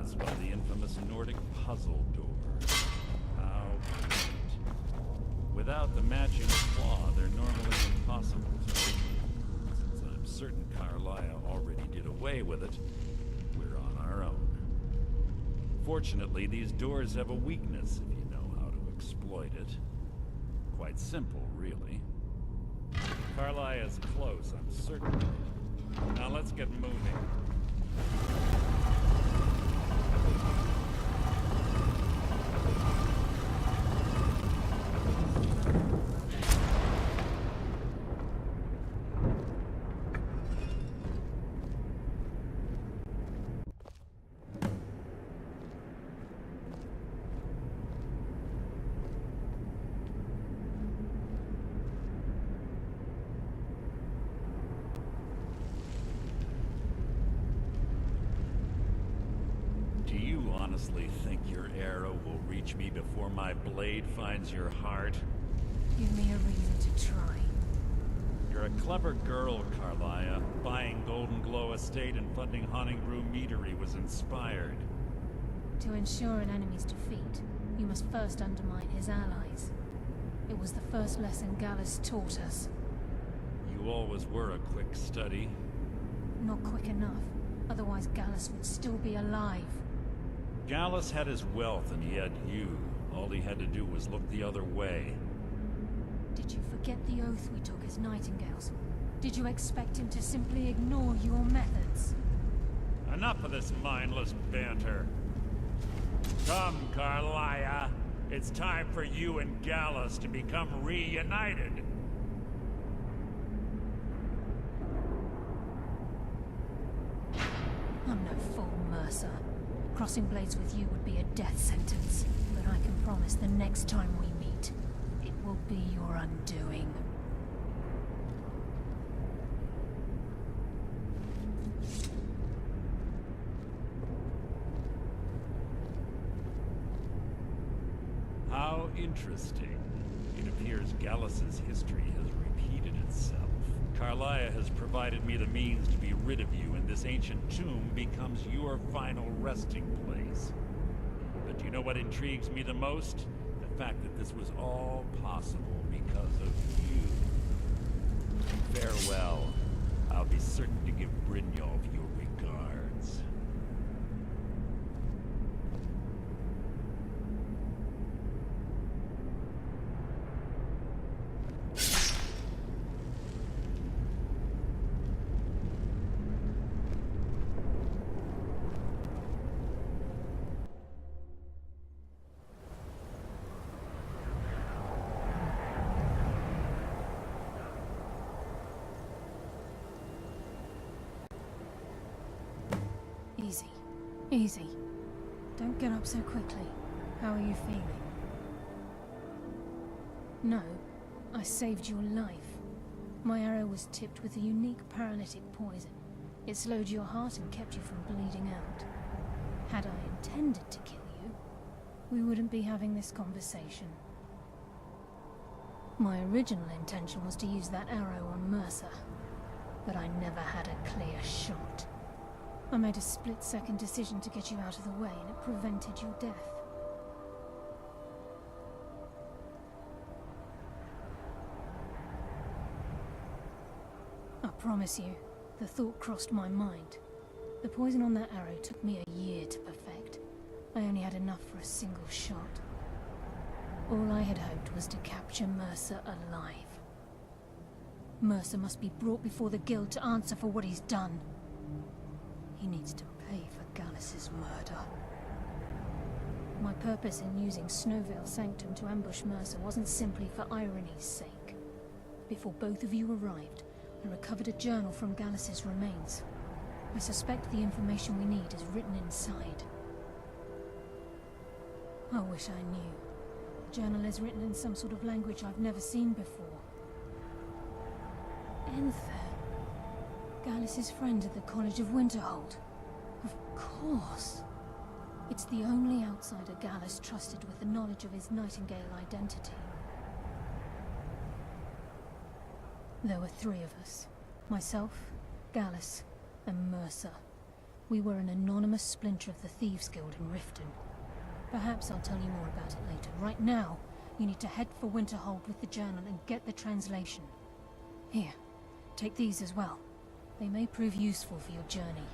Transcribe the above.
It's one of the infamous Nordic puzzle doors. How quaint. Without the matching claw, they're normally impossible to open. Since I'm certain Carlia already did away with it, we're on our own. Fortunately, these doors have a weakness if you know how to exploit it. Quite simple, really. Carlia is close, I'm certain of it. Now let's get moving. Honestly think your arrow will reach me before my blade finds your heart? Give me a reason to try. You're a clever girl, Carlia. Buying Golden Glow Estate and funding Haunting Brew Meadery was inspired. To ensure an enemy's defeat, you must first undermine his allies. It was the first lesson Gallus taught us. You always were a quick study. Not quick enough, otherwise Gallus would still be alive. Gallus had his wealth and he had you. All he had to do was look the other way. Did you forget the oath we took as Nightingales? Did you expect him to simply ignore your methods? Enough of this mindless banter. Come, Carlia. It's time for you and Gallus to become reunited. Mercer. Crossing blades with you would be a death sentence, but I can promise the next time we meet, it will be your undoing. How interesting. It appears Gallus's history has repeated itself. Carlia has provided me the means to be rid of you, and this ancient tomb becomes your final resting place. But do you know what intrigues me the most? The fact that this was all possible because of you. Farewell. I'll be certain to give Brynjolf your regards. Easy. Easy. Don't get up so quickly. How are you feeling? No, I saved your life. My arrow was tipped with a unique paralytic poison. It slowed your heart and kept you from bleeding out. Had I intended to kill you, we wouldn't be having this conversation. My original intention was to use that arrow on Mercer, but I never had a clear shot. I made a split-second decision to get you out of the way, and it prevented your death. I promise you, the thought crossed my mind. The poison on that arrow took me a year to perfect. I only had enough for a single shot. All I had hoped was to capture Mercer alive. Mercer must be brought before the Guild to answer for what he's done. He needs to pay for Gallus's murder. My purpose in using Snowvale Sanctum to ambush Mercer wasn't simply for irony's sake. Before both of you arrived, I recovered a journal from Gallus's remains. I suspect the information we need is written inside. I wish I knew. The journal is written in some sort of language I've never seen before. Enther. Gallus's friend at the College of Winterhold. Of course. It's the only outsider Gallus trusted with the knowledge of his Nightingale identity. There were 3 of us. Myself, Gallus, and Mercer. We were an anonymous splinter of the Thieves Guild in Riften. Perhaps I'll tell you more about it later. Right now, you need to head for Winterhold with the journal and get the translation. Here, take these as well. They may prove useful for your journey.